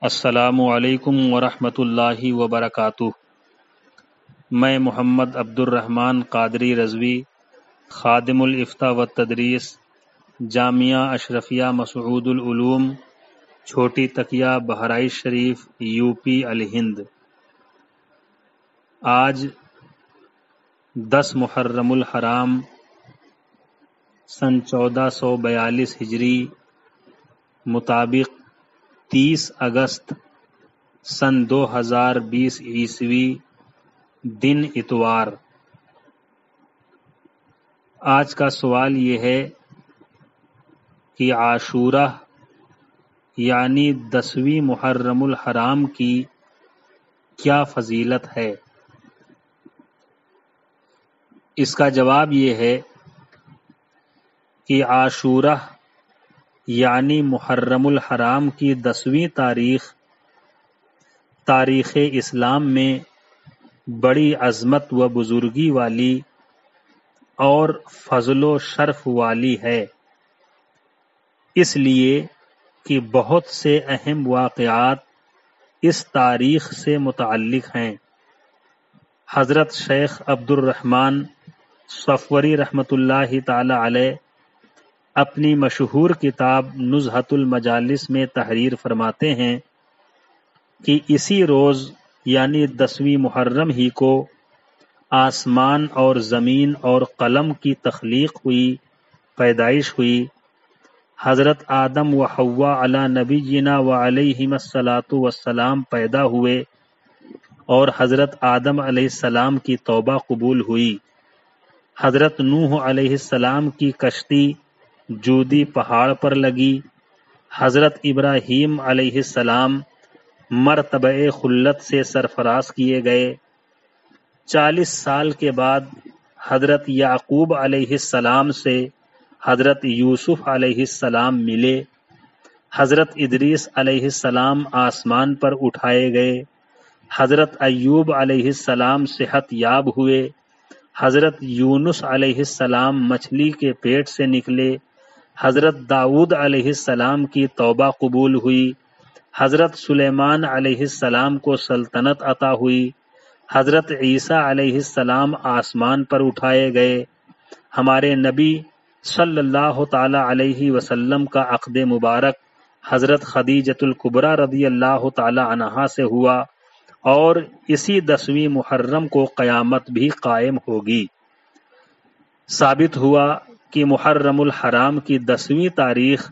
السلام علیکم ورحمۃ اللہ وبرکاتہ۔ میں محمد عبد الرحمن قادری رضوی، خادم الافتاء والتدریس، جامعہ اشرفیہ مسعود العلوم، چھوٹی تکیہ بہرائچ شریف، یو پی الہند۔ آج 10 محرم الحرام سن 1442 ہجری مطابق 30 اگست سن 2020 عیسوی، دن اتوار۔ آج کا سوال یہ ہے کہ عاشورہ یعنی 10ویں محرم الحرام کی کیا فضیلت ہے؟ اس کا جواب یہ ہے کہ عاشورہ یعنی محرم الحرام کی 10ویں تاریخ تاریخ اسلام میں بڑی عظمت و بزرگی والی اور فضل و شرف والی ہے، اس لیے کہ بہت سے اہم واقعات اس تاریخ سے متعلق ہیں۔ حضرت شیخ عبد الرحمن صفوری رحمۃ اللہ تعالی علیہ اپنی مشہور کتاب نزہۃ المجالس میں تحریر فرماتے ہیں کہ اسی روز یعنی 10ویں محرم ہی کو آسمان اور زمین اور قلم کی تخلیق ہوئی، پیدائش ہوئی۔ حضرت آدم و حوا علی نبینا و علیہم الصلاۃ والسلام پیدا ہوئے اور حضرت آدم علیہ السلام کی توبہ قبول ہوئی۔ حضرت نوح علیہ السلام کی کشتی جودی پہاڑ پر لگی۔ حضرت ابراہیم علیہ السلام مرتبہ خلت سے سرفراز کیے گئے۔ 40 سال کے بعد حضرت یعقوب علیہ السلام سے حضرت یوسف علیہ السلام ملے۔ حضرت ادریس علیہ السلام آسمان پر اٹھائے گئے۔ حضرت ایوب علیہ السلام صحت یاب ہوئے۔ حضرت یونس علیہ السلام مچھلی کے پیٹ سے نکلے۔ حضرت داؤد علیہ السلام کی توبہ قبول ہوئی۔ حضرت سلیمان علیہ السلام کو سلطنت عطا ہوئی۔ حضرت عیسیٰ علیہ السلام آسمان پر اٹھائے گئے۔ ہمارے نبی صلی اللہ تعالی علیہ وسلم کا عقد مبارک حضرت خدیجۃ الکبریٰ رضی اللہ تعالی عنہا سے ہوا، اور اسی 10ویں محرم کو قیامت بھی قائم ہوگی۔ ثابت ہوا کہ محرم الحرام کی 10ویں تاریخ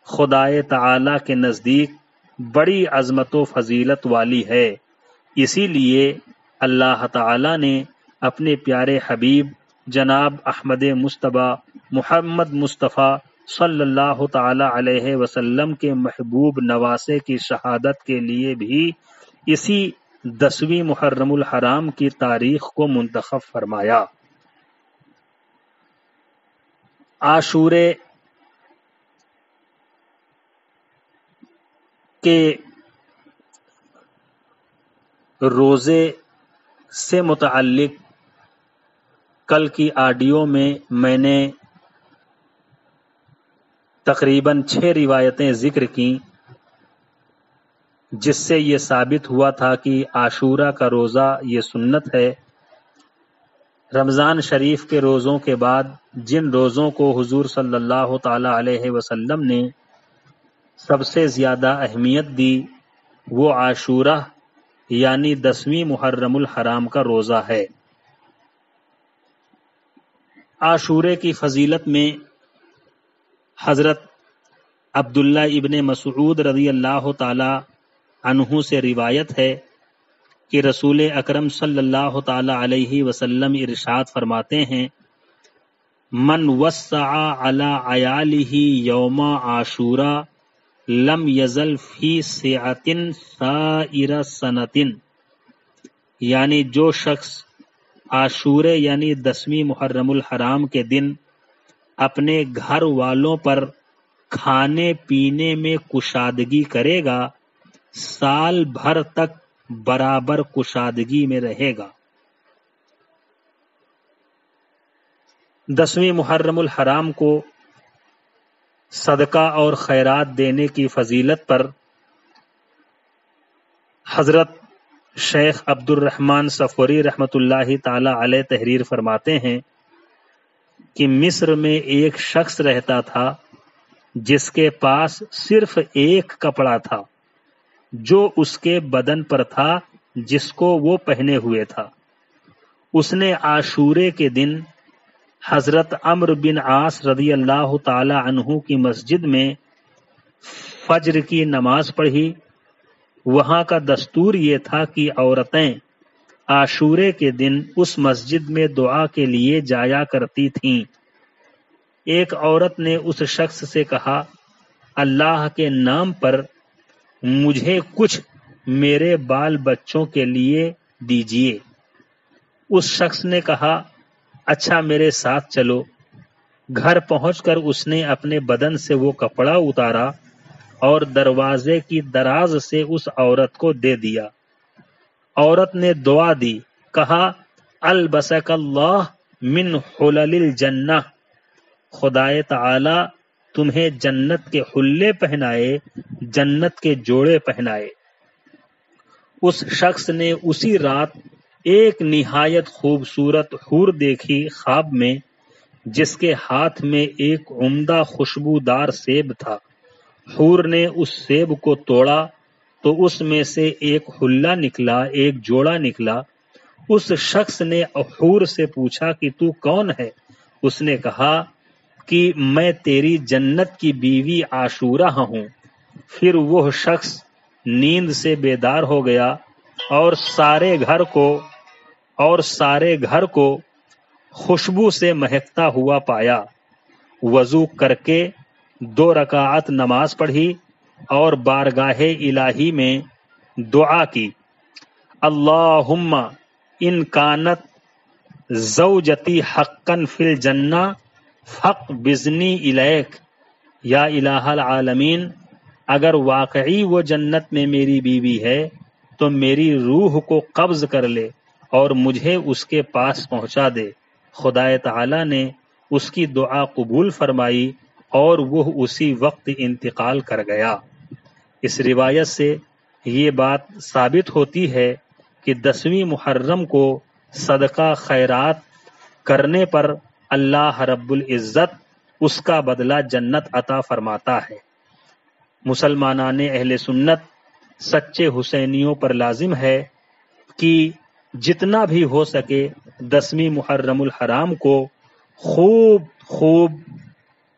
خدائے تعالی کے نزدیک بڑی عظمت و فضیلت والی ہے، اسی لیے اللہ تعالی نے اپنے پیارے حبیب جناب احمد مصطفیٰ محمد مصطفیٰ صلی اللہ تعالی علیہ وسلم کے محبوب نواسے کی شہادت کے لیے بھی اسی 10ویں محرم الحرام کی تاریخ کو منتخب فرمایا۔ عاشورے کے روزے سے متعلق کل کی آڈیو میں نے تقریباً 6 روایتیں ذکر کیں، جس سے یہ ثابت ہوا تھا کہ عاشورہ کا روزہ یہ سنت ہے۔ رمضان شریف کے روزوں کے بعد جن روزوں کو حضور صلی اللہ تعالی علیہ وسلم نے سب سے زیادہ اہمیت دی وہ عاشورہ یعنی 10ویں محرم الحرام کا روزہ ہے۔ عاشورے کی فضیلت میں حضرت عبداللہ ابن مسعود رضی اللہ تعالی عنہ سے روایت ہے کہ رسول اکرم صلی اللہ تعالی علیہ وسلم ارشاد فرماتے ہیں، من وسع علی عیالہ یوم عاشورہ لم یزل فی سعۃ سائر سنۃ، یعنی جو شخص عاشورے یعنی 10ویں محرم الحرام کے دن اپنے گھر والوں پر کھانے پینے میں کشادگی کرے گا، سال بھر تک برابر کشادگی میں رہے گا۔ 10ویں محرم الحرام کو صدقہ اور خیرات دینے کی فضیلت پر حضرت شیخ عبد الرحمن صفوری رحمۃ اللہ تعالی علیہ تحریر فرماتے ہیں کہ مصر میں ایک شخص رہتا تھا جس کے پاس صرف ایک کپڑا تھا جو اس کے بدن پر تھا جس کو وہ پہنے ہوئے تھا۔ اس نے عاشورے کے دن حضرت عمرو بن عاص رضی اللہ تعالی عنہ کی مسجد میں فجر کی نماز پڑھی۔ وہاں کا دستور یہ تھا کہ عورتیں عاشورے کے دن اس مسجد میں دعا کے لیے جایا کرتی تھیں۔ ایک عورت نے اس شخص سے کہا، اللہ کے نام پر مجھے کچھ میرے بال بچوں کے لیے دیجیے۔ اس شخص نے کہا، اچھا میرے ساتھ چلو۔ گھر پہنچ کر اس نے اپنے بدن سے وہ کپڑا اتارا اور دروازے کی دراز سے اس عورت کو دے دیا۔ عورت نے دعا دی، کہا، البسک اللہ من حلل الجنہ، خدائے تعالی تمہیں جنت کے حلے پہنائے، جنت کے جوڑے پہنائے۔ اس شخص نے اسی رات ایک نہایت خوبصورت حور دیکھی خواب میں، جس کے ہاتھ میں ایک عمدہ خوشبودار سیب تھا۔ حور نے اس سیب کو توڑا تو اس میں سے ایک حلہ نکلا، ایک جوڑا نکلا۔ اس شخص نے حور سے پوچھا کہ تو کون ہے؟ اس نے کہا کہ میں تیری جنت کی بیوی عاشورہ ہوں۔ پھر وہ شخص نیند سے بیدار ہو گیا اور سارے گھر کو خوشبو سے مہکتا ہوا پایا۔ وضو کر کے 2 رکعت نماز پڑھی اور بارگاہ الہی میں دعا کی، اللہم ان کانت زوجتی حقا فی الجنہ فاقبضنی الیک، یا الہ العالمین اگر واقعی وہ جنت میں میری بیوی ہے تو میری روح کو قبض کر لے اور مجھے اس کے پاس پہنچا دے۔ خدائے تعالی نے اس کی دعا قبول فرمائی اور وہ اسی وقت انتقال کر گیا۔ اس روایت سے یہ بات ثابت ہوتی ہے کہ 10ویں محرم کو صدقہ خیرات کرنے پر اللہ رب العزت اس کا بدلہ جنت عطا فرماتا ہے۔ مسلمانان اہل سنت سچے حسینیوں پر لازم ہے کہ جتنا بھی ہو سکے 10ویں محرم الحرام کو خوب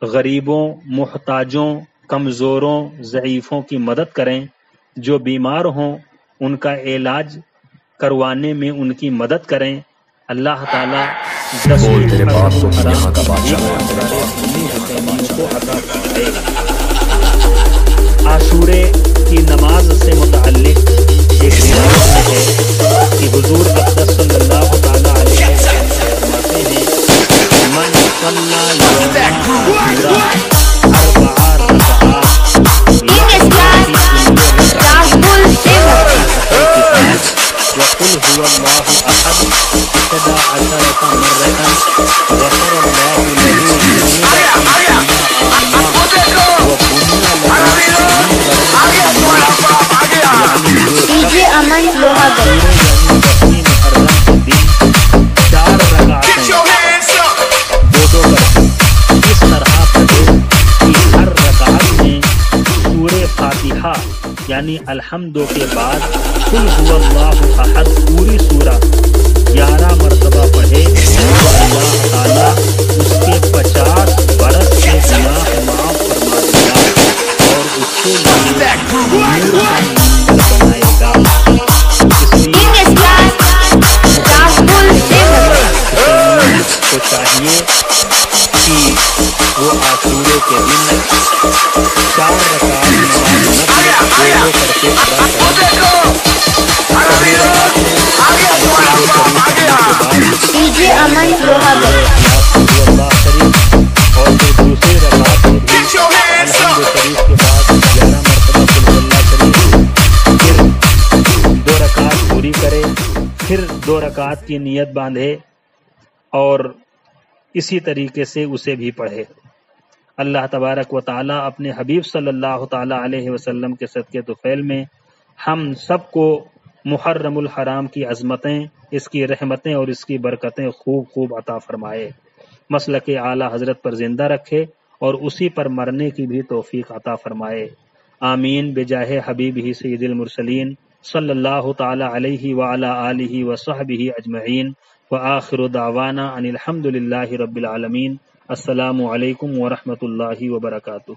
غریبوں، محتاجوں، کمزوروں، ضعیفوں کی مدد کریں۔ جو بیمار ہوں ان کا علاج کروانے میں ان کی مدد کریں۔ اللہ تعالیٰ 10ویں محرم الحرام کو عطا فرمائے۔ عاشورے کی نماز سے متعلق ایک روایت میں ہے کہ حضور اقدس صلی اللہ تعالی علیہ وسلم فرماتے ہیں، من صلی یوم عاشورہ 4 رکعات وقل هو اللہ احد 11 مرة غفر اللہ DJ Aman Lohagar. 4 رکعتیں اس طرح پڑھے کہ ہر رکعت میں سورہ فاتحہ یعنی الحمد کے بعد قل هو اللہ احد پوری سورہ 11 مرتبہ پڑھے تو اللہ تعالیٰ اس کے 50 برس کے گناہ معاف فرما دے گا اور اس کے لیے بنائے گا۔ اس لیے کو چاہیے کہ وہ عاشورے کے دن 4 رکعت نماز کر کے ادا DJ Aman Lohagar. اللہ شریف اور پھر دوسری رکعت میں بھی الحمد شریف کے بعد 11 مرتبہ قل اللہ شریف، پھر 2 رکعت پوری کرے، پھر 2 رکعت کی نیت باندھے اور اسی طریقے سے اسے بھی پڑھے۔ اللہ تبارک و تعالیٰ اپنے حبیب صلی اللہ تعالیٰ علیہ وسلم کے صدقے طفیل میں ہم سب کو محرم الحرام کی عظمتیں، اس کی رحمتیں اور اس کی برکتیں خوب خوب عطا فرمائے، مسلک اعلی حضرت پر زندہ رکھے اور اسی پر مرنے کی بھی توفیق عطا فرمائے۔ آمین بجاہ حبیب ہی سید المرسلین صلی اللہ تعالی علیہ وعلی آلہ وصحبہ اجمعین، وآخر دعوانا ان الحمد للہ رب العالمین۔ السلام علیکم ورحمۃ اللہ وبرکاتہ۔